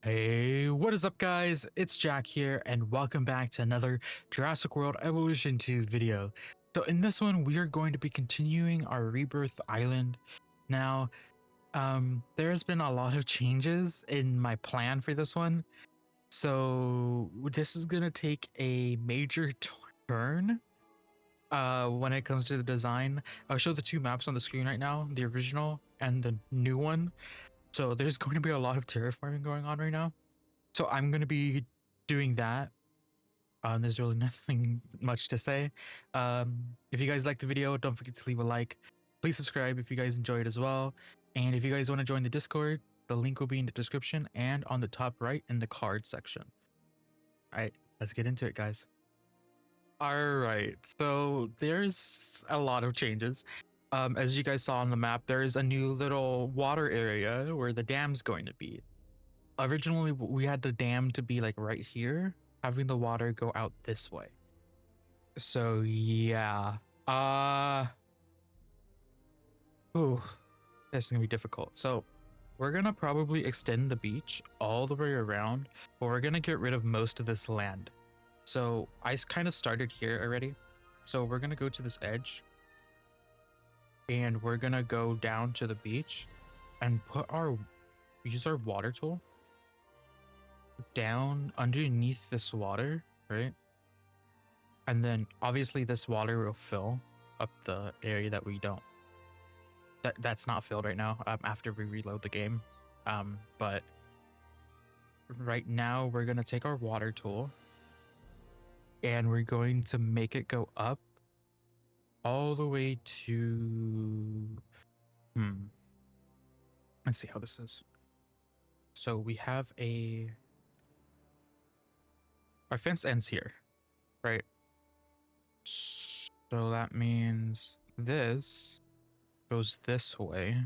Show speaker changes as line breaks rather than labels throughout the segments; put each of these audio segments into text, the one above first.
Hey, what is up guys? It's Jack here and welcome back to another Jurassic World Evolution 2 video. So in this one, we are going to be continuing our Rebirth Island. Now, there has been a lot of changes in my plan for this one. So this is going to take a major turn when it comes to the design. I'll show the two maps on the screen right now, the original and the new one. So there's going to be a lot of terraforming going on right now. So I'm going to be doing that. There's really nothing much to say. If you guys like the video, don't forget to leave a like. Please subscribe if you guys enjoy it as well. And if you guys want to join the Discord, the link will be in the description and on the top right in the card section. All right, let's get into it, guys. All right, so there's a lot of changes. As you guys saw on the map, there's a new little water area where the dam's going to be. Originally, we had the dam to be like right here, having the water go out this way. So yeah, ooh, this is gonna be difficult. So we're gonna probably extend the beach all the way around, but we're gonna get rid of most of this land. So I kind of started here already. So we're gonna go to this edge. And we're gonna go down to the beach and use our water tool down underneath this water, right? And then obviously this water will fill up the area that we don't. That's not filled right now. After we reload the game, but right now we're gonna take our water tool and we're going to make it go up all the way to let's see how this is. So we have our fence ends here, right? So that means this goes this way.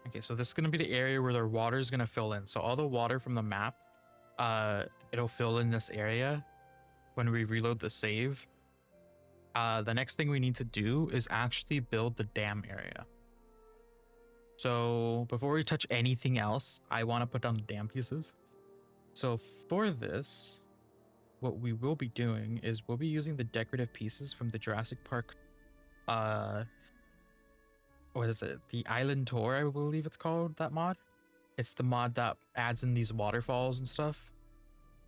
Okay, so this is going to be the area where the water is going to fill in. So all the water from the map, it'll fill in this area when we reload the save. The next thing we need to do is actually build the dam area. So before we touch anything else, I want to put down the dam pieces. So for this, what we will be doing is we'll be using the decorative pieces from the Jurassic Park, what is it? The Island Tour, I believe it's called, that mod. It's the mod that adds in these waterfalls and stuff,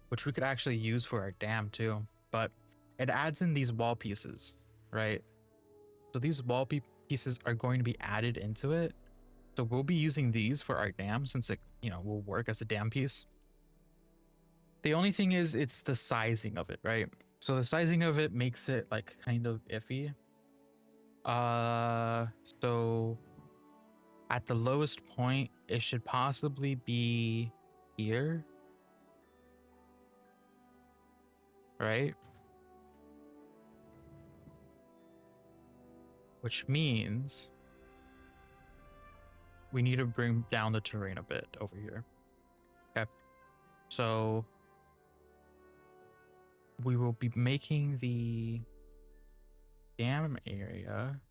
which we could actually use for our dam too. But it adds in these wall pieces, right? So these wall pieces are going to be added into it. So we'll be using these for our dam since it, will work as a dam piece. The only thing is it's the sizing of it, right? So the sizing of it makes it like kind of iffy. So at the lowest point, it should possibly be here, right? Which means we need to bring down the terrain a bit over here. Okay, so we will be making the dam area.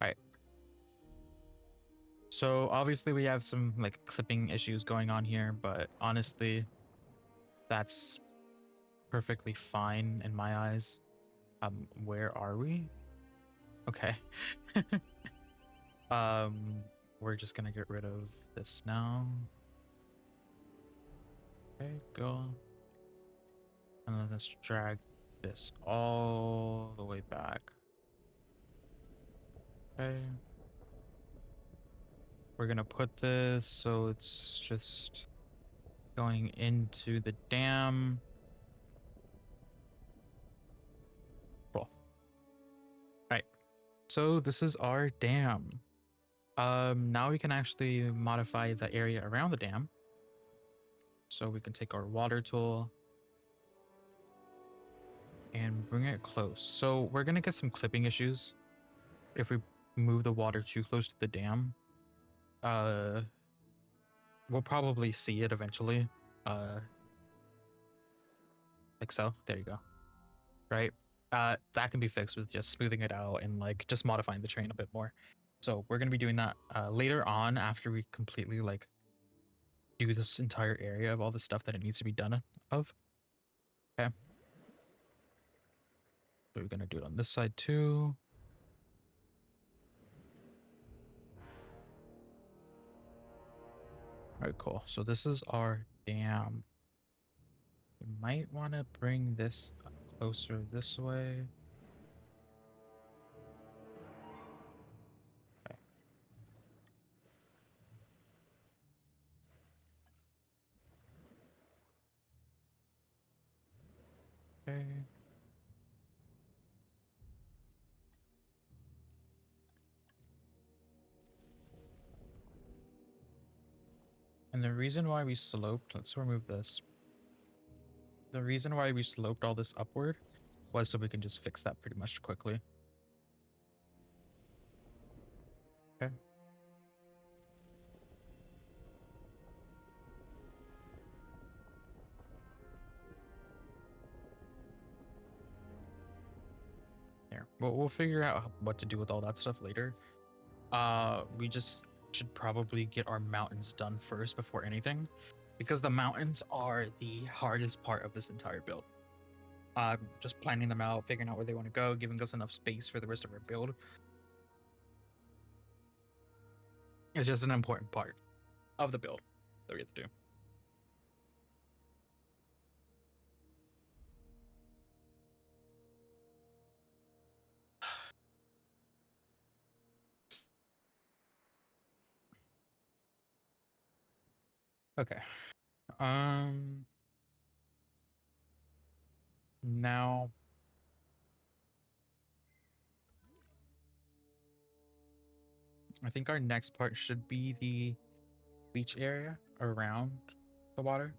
Right. So obviously we have some like clipping issues going on here, but honestly, that's perfectly fine in my eyes. Where are we? Okay. We're just gonna get rid of this now. Okay, go. And then let's drag this all the way back. Okay. We're gonna put this so it's just going into the dam. Cool. Right. So this is our dam. Now we can actually modify the area around the dam. So we can take our water tool and bring it close. So we're gonna get some clipping issues if we move the water too close to the dam. We'll probably see it eventually. Like so. There you go. Right? That can be fixed with just smoothing it out and like just modifying the terrain a bit more. So we're gonna be doing that later on after we completely like do this entire area of all the stuff that it needs to be done of. Okay. So we're gonna do it on this side too. All right, cool. So this is our dam. We might want to bring this closer this way. Okay. Okay. And the reason why we sloped, let's remove this. The reason why we sloped all this upward was so we can just fix that pretty much quickly. Okay. There. We'll figure out what to do with all that stuff later. We just should probably get our mountains done first before anything, because the mountains are the hardest part of this entire build. Just planning them out, figuring out where they want to go, giving us enough space for the rest of our build. It's just an important part of the build that we have to do. Okay. Now I think our next part should be the beach area around the water.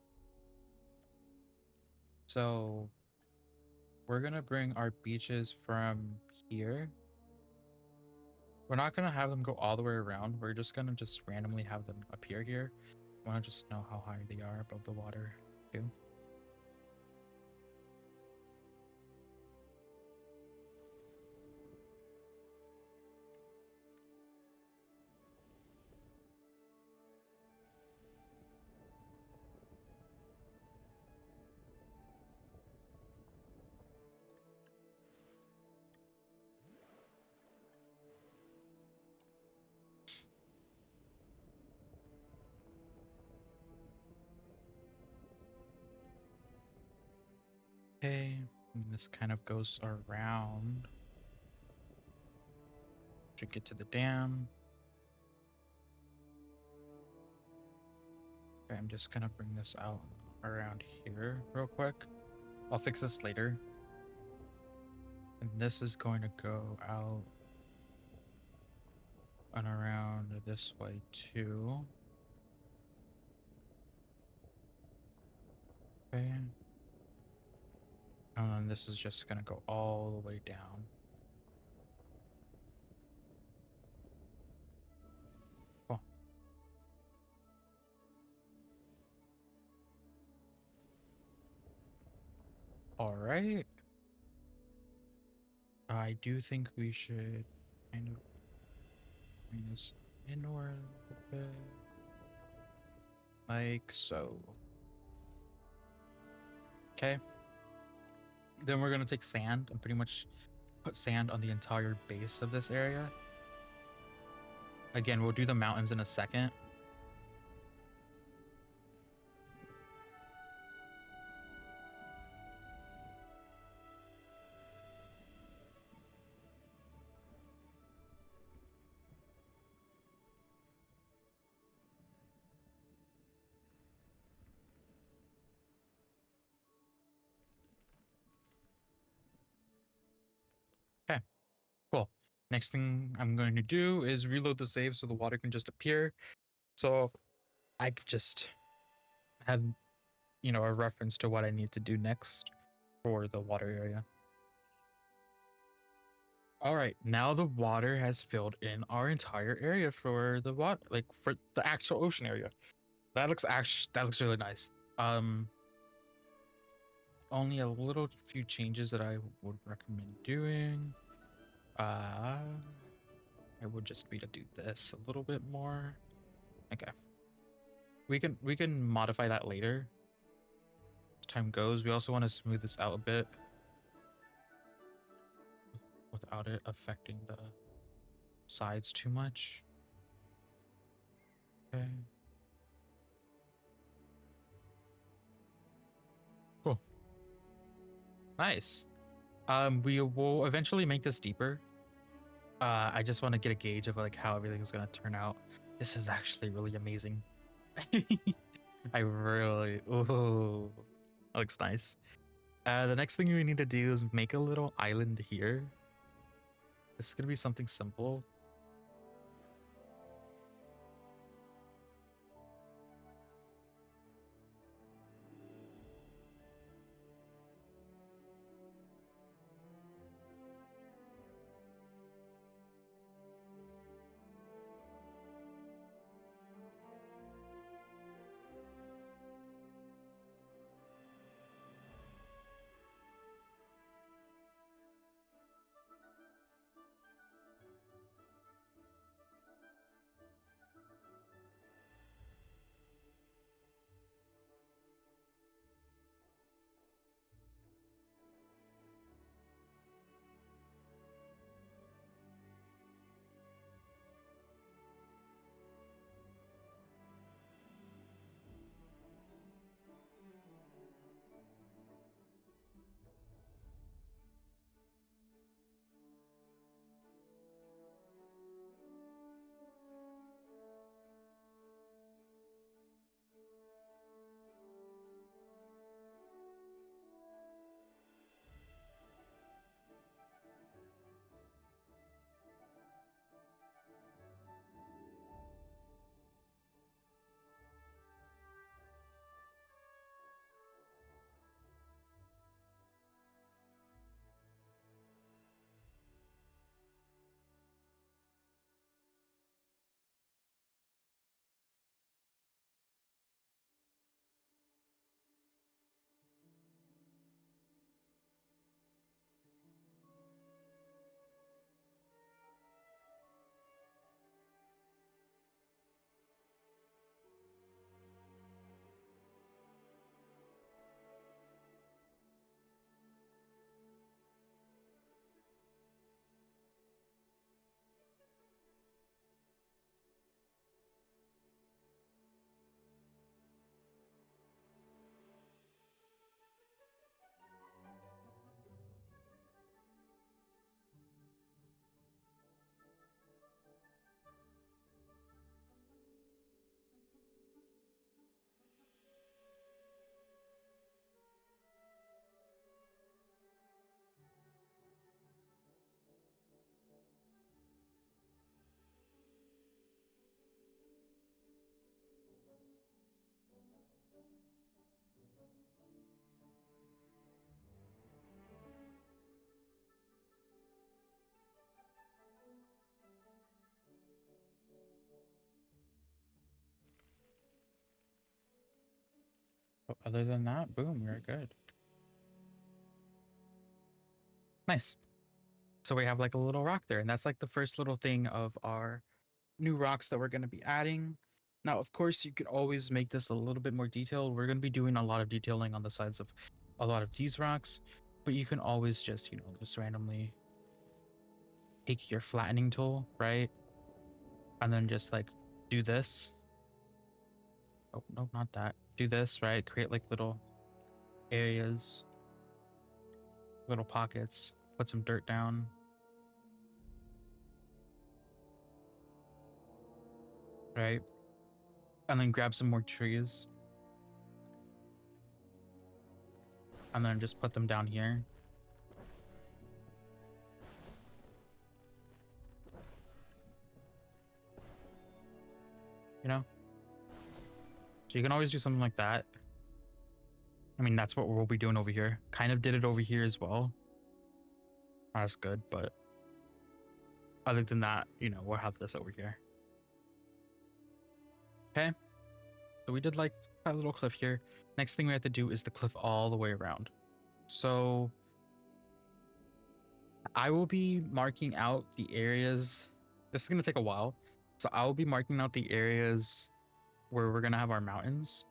So we're gonna bring our beaches from here. We're not gonna have them go all the way around. We're just gonna randomly have them appear here. I wanna just know how high they are above the water too. Okay, and this kind of goes around to get to the dam. Okay, I'm just gonna bring this out around here real quick. I'll fix this later. And this is going to go out and around this way too. Okay. And then this is just gonna go all the way down. Cool. All right. I do think we should kind of bring this inward a little bit. Like so. Okay. Then we're gonna take sand and pretty much put sand on the entire base of this area. Again, we'll do the mountains in a second. Okay, cool. Next thing I'm going to do is reload the save so the water can just appear. So I could just have, you know, a reference to what I need to do next for the water area. All right, now the water has filled in our entire area for the water, like for the actual ocean area. That looks really nice. Only a little few changes that I would recommend doing. I would just be to do this a little bit more. Okay. We can modify that later. As time goes. We also want to smooth this out a bit without it affecting the sides too much. Okay. Cool. Nice. We will eventually make this deeper. I just want to get a gauge of like how everything's gonna turn out. This is actually really amazing. I really, oh, that looks nice. The next thing we need to do is make a little island here. This is gonna be something simple. other than that, boom, we're good. Nice. So we have like a little rock there, and that's like the first little thing of our new rocks that we're going to be adding. Now, of course, you could always make this a little bit more detailed. We're going to be doing a lot of detailing on the sides of a lot of these rocks, but you can always just, you know, just randomly take your flattening tool, right? And then just like do this. Oh, no, not that. Do this, right? Create like little areas, little pockets, put some dirt down. Right? And then grab some more trees. And then just put them down here. You know? So you can always do something like that. I mean, that's what we'll be doing over here. Kind of did it over here as well. That's good, but other than that, you know, we'll have this over here. Okay. So we did like that little cliff here. Next thing we have to do is the cliff all the way around. So I will be marking out the areas. This is going to take a while. So I will be marking out the areas where we're going to have our mountains.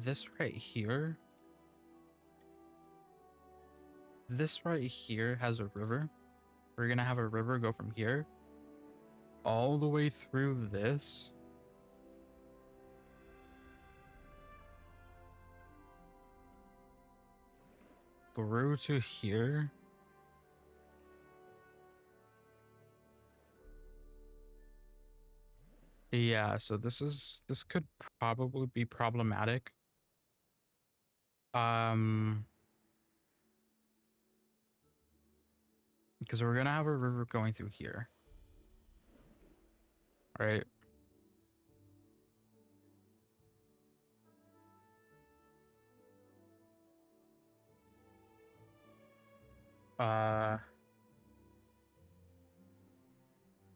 this right here, this right here has a river. We're gonna have a river go from here all the way through this. Through to here. Yeah, so this could probably be problematic. Because we're gonna have a river going through here. Right?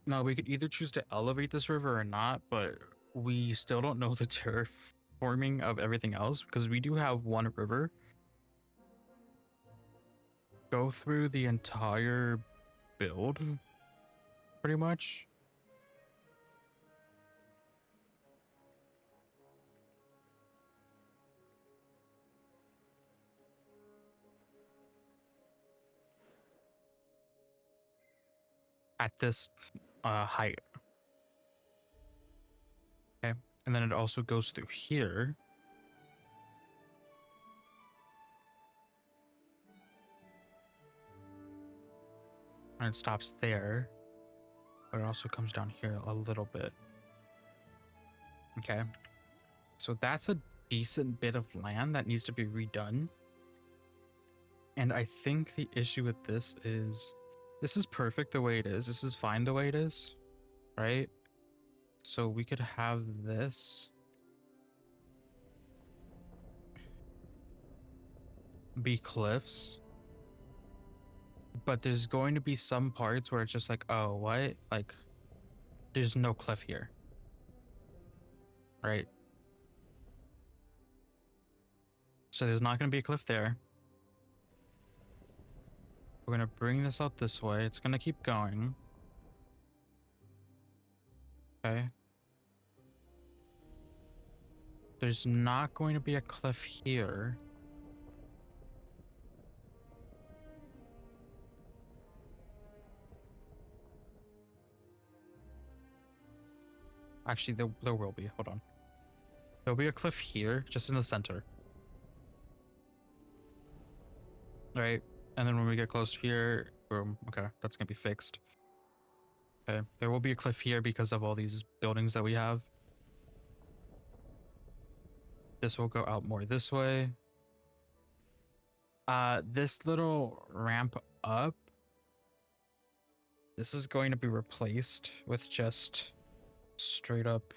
No, we could either choose to elevate this river or not, but we still don't know the terraforming of everything else because we do have one river go through the entire build, pretty much. At this height. Okay, and then it also goes through here. And it stops there. But it also comes down here a little bit. Okay. So that's a decent bit of land that needs to be redone. And I think the issue with this is perfect the way it is. This is fine the way it is, right? So we could have this be cliffs. But there's going to be some parts where it's just like, oh, what? Like, there's no cliff here. Right? So there's not going to be a cliff there. We're going to bring this out this way. It's going to keep going. Okay. There's not going to be a cliff here. Actually, there will be. Hold on. There'll be a cliff here, just in the center. Right? And then when we get close here, boom. Okay, that's gonna be fixed. Okay, there will be a cliff here because of all these buildings that we have. This will go out more this way. This little ramp up, this is going to be replaced with just straight up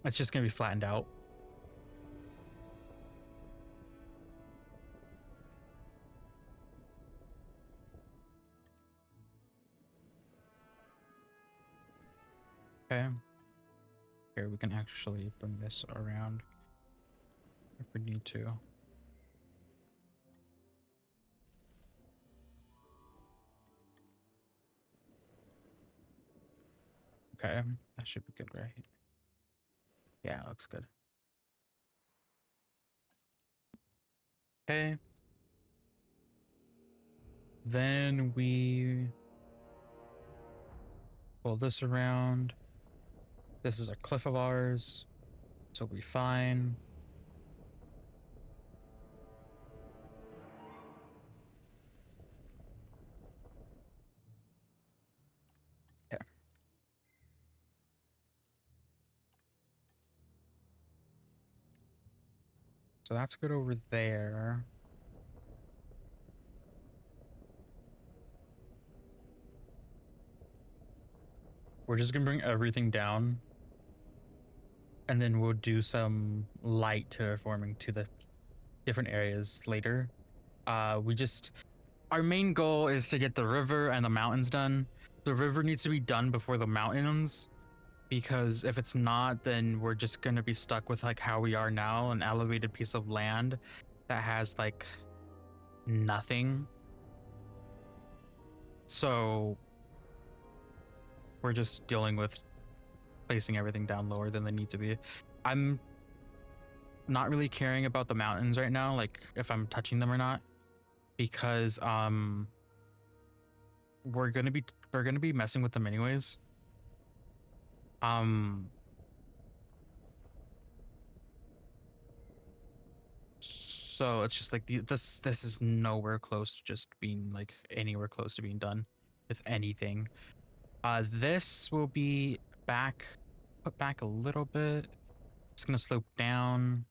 it's just gonna be flattened out. Okay, here we can actually bring this around if we need to. Okay, that should be good, right? Yeah, it looks good. Okay. Then we pull this around. This is a cliff of ours, so we'll be fine. Yeah. So that's good over there. We're just gonna bring everything down. And then we'll do some light terraforming to the different areas later. Our main goal is to get the river and the mountains done. The river needs to be done before the mountains, because if it's not, then we're just gonna be stuck with like how we are now, an elevated piece of land that has like nothing. So we're just dealing with placing everything down lower than they need to be. I'm not really caring about the mountains right now, like if I'm touching them or not, because we're gonna be messing with them anyways. So it's just like this is nowhere close to just being like anywhere close to being done with anything. This will be put back a little bit. It's gonna slope down.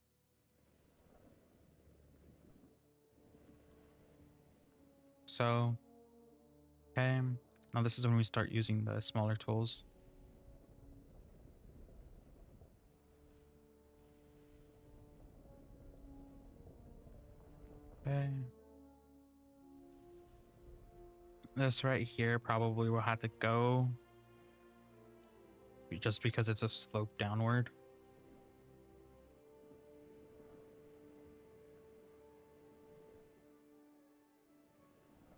So, okay. Now this is when we start using the smaller tools. Okay. This right here probably will have to go just because it's a slope downward.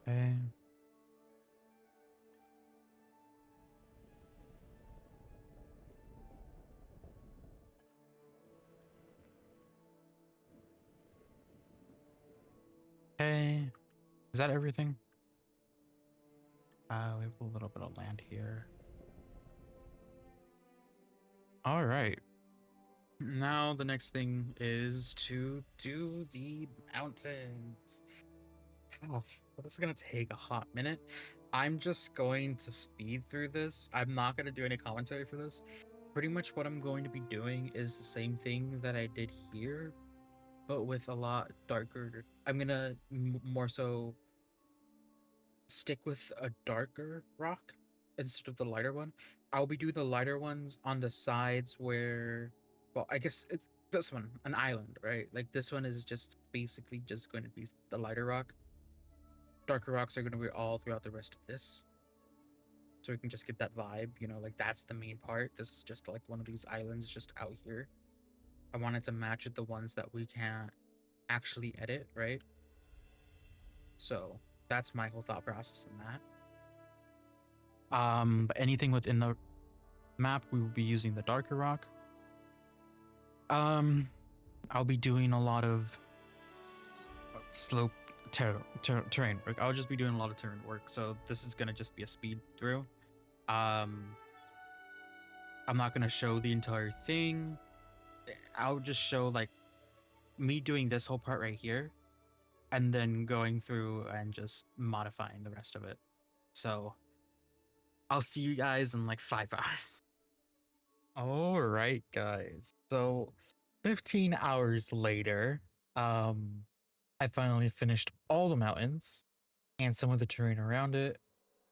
Okay. Okay. Is that everything? We have a little bit of land here. All right. Now the next thing is to do the mountains. Oh, this is gonna take a hot minute. I'm just going to speed through this. I'm not gonna do any commentary for this. Pretty much what I'm going to be doing is the same thing that I did here, but with a lot darker. I'm gonna more so stick with a darker rock instead of the lighter one. I'll be doing the lighter ones on the sides where, well, I guess it's this one, an island, right? Like this one is just basically just going to be the lighter rock. Darker rocks are going to be all throughout the rest of this. So we can just get that vibe, you know, like that's the main part. This is just like one of these islands just out here. I wanted to match with the ones that we can't actually edit, right? So that's my whole thought process in that. But anything within the map, we will be using the darker rock. I'll be doing a lot of slope terrain work. I'll just be doing a lot of terrain work. So this is gonna just be a speed through. I'm not gonna show the entire thing. I'll just show like me doing this whole part right here, and then going through and just modifying the rest of it. So I'll see you guys in like 5 hours. All right, guys. So 15 hours later, I finally finished all the mountains and some of the terrain around it,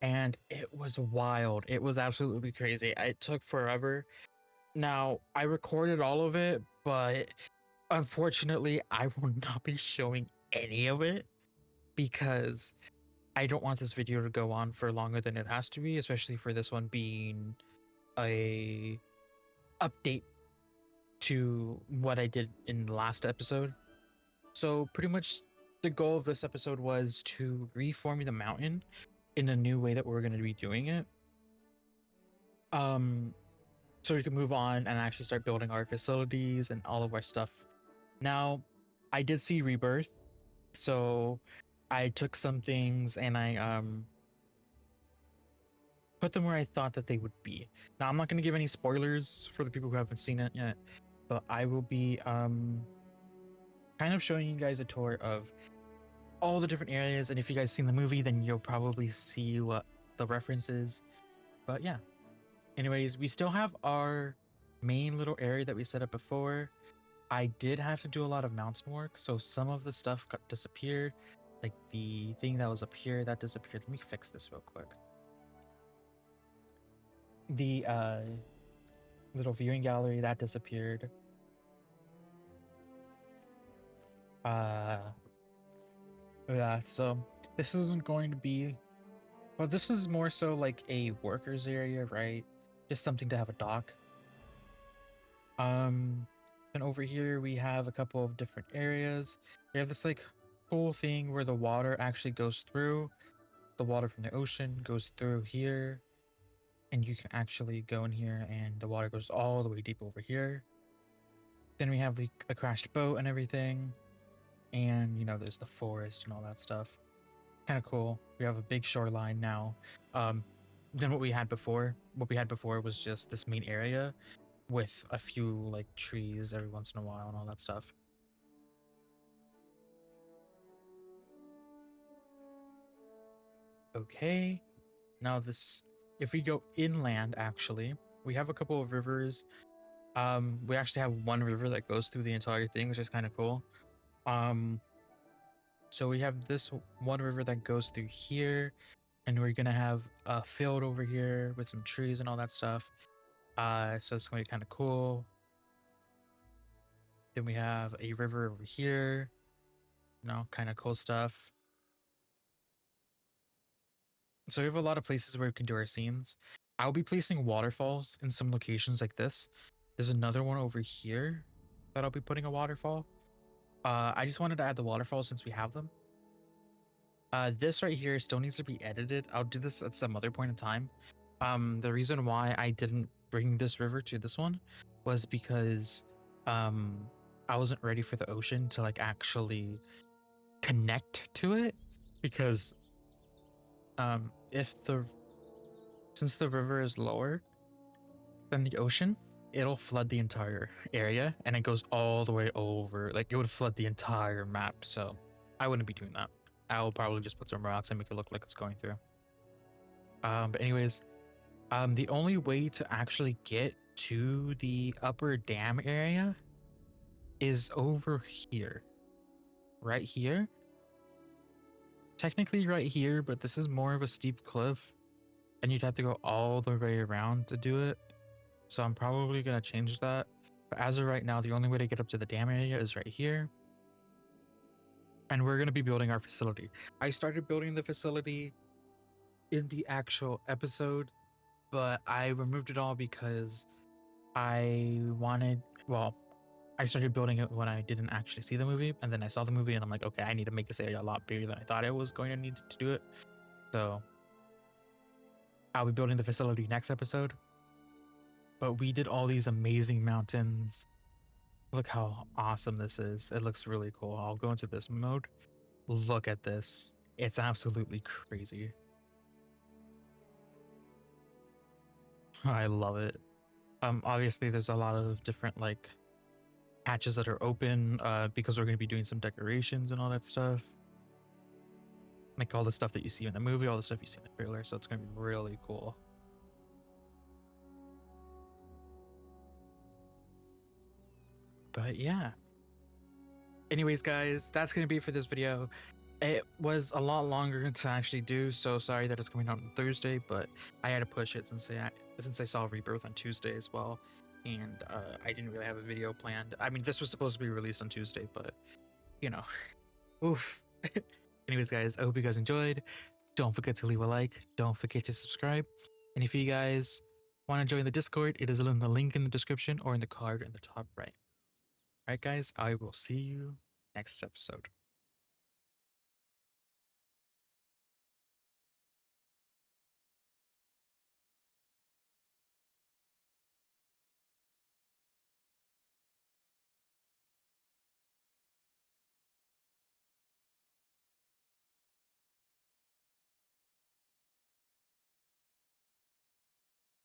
and it was wild. It was absolutely crazy. It took forever. Now, I recorded all of it, but unfortunately, I will not be showing any of it because I don't want this video to go on for longer than it has to be, especially for this one being a update to what I did in the last episode. So pretty much the goal of this episode was to reform the mountain in a new way that we're going to be doing it. So we can move on and actually start building our facilities and all of our stuff. Now, I did see Rebirth, so I took some things and I put them where I thought that they would be. Now, I'm not going to give any spoilers for the people who haven't seen it yet, but I will be kind of showing you guys a tour of all the different areas, and if you guys seen the movie, then you'll probably see what the reference is. But yeah, anyways, we still have our main little area that we set up before. I did have to do a lot of mountain work, so some of the stuff got disappeared. Like the thing that was up here, that disappeared. Let me fix this real quick. The little viewing gallery, that disappeared. Yeah, so this isn't going to be, well, this is more so like a workers area, right? Just something to have a dock. And over here we have a couple of different areas. We have this like cool thing where the water actually goes through. The water from the ocean goes through here. and you can actually go in here and the water goes all the way deep over here. Then we have the a crashed boat and everything, and you know there's the forest and all that stuff. Kind of cool. We have a big shoreline now. Um, than what we had before. What we had before was just this main area with a few like trees every once in a while and all that stuff. Okay, now this, if we go inland, actually, we have a couple of rivers. We actually have one river that goes through the entire thing, which is kind of cool. So we have this one river that goes through here, and we're gonna have a field over here with some trees and all that stuff. So it's gonna be kind of cool. Then we have a river over here, you know, kind of cool stuff. So we have a lot of places where we can do our scenes. I'll be placing waterfalls in some locations like this. There's another one over here that I'll be putting a waterfall. I just wanted to add the waterfall since we have them. This right here still needs to be edited. I'll do this at some other point in time. The reason why I didn't bring this river to this one was because I wasn't ready for the ocean to like actually connect to it, because since the river is lower than the ocean, it'll flood the entire area and it goes all the way over. Like it would flood the entire map. So I wouldn't be doing that. I'll probably just put some rocks and make it look like it's going through. But anyways, the only way to actually get to the upper dam area is over here. Right here. Technically right here, but this is more of a steep cliff and you'd have to go all the way around to do it. So I'm probably gonna change that. But as of right now, the only way to get up to the dam area is right here. And we're gonna be building our facility. I started building the facility in the actual episode, but I removed it all because I started building it when I didn't actually see the movie, and then I saw the movie and I'm like, okay, I need to make this area a lot bigger than I thought I was going to need to do it. So I'll be building the facility next episode. But we did all these amazing mountains. Look how awesome this is. It looks really cool. I'll go into this mode. Look at this. It's absolutely crazy. I love it. Obviously there's a lot of different like patches that are open because we're going to be doing some decorations and all that stuff. Like all the stuff that you see in the movie, all the stuff you see in the trailer. So it's going to be really cool. But yeah. Anyways, guys, that's going to be it for this video. It was a lot longer to actually do, so sorry that it's coming out on Thursday, but I had to push it since I saw Rebirth on Tuesday as well, and I didn't really have a video planned. I mean, this was supposed to be released on Tuesday, but you know, oof. Anyways, guys, I hope you guys enjoyed. Don't forget to leave a like. Don't forget to subscribe. And if you guys want to join the Discord, it is in the link in the description or in the card in the top right. All right, guys, I will see you next episode.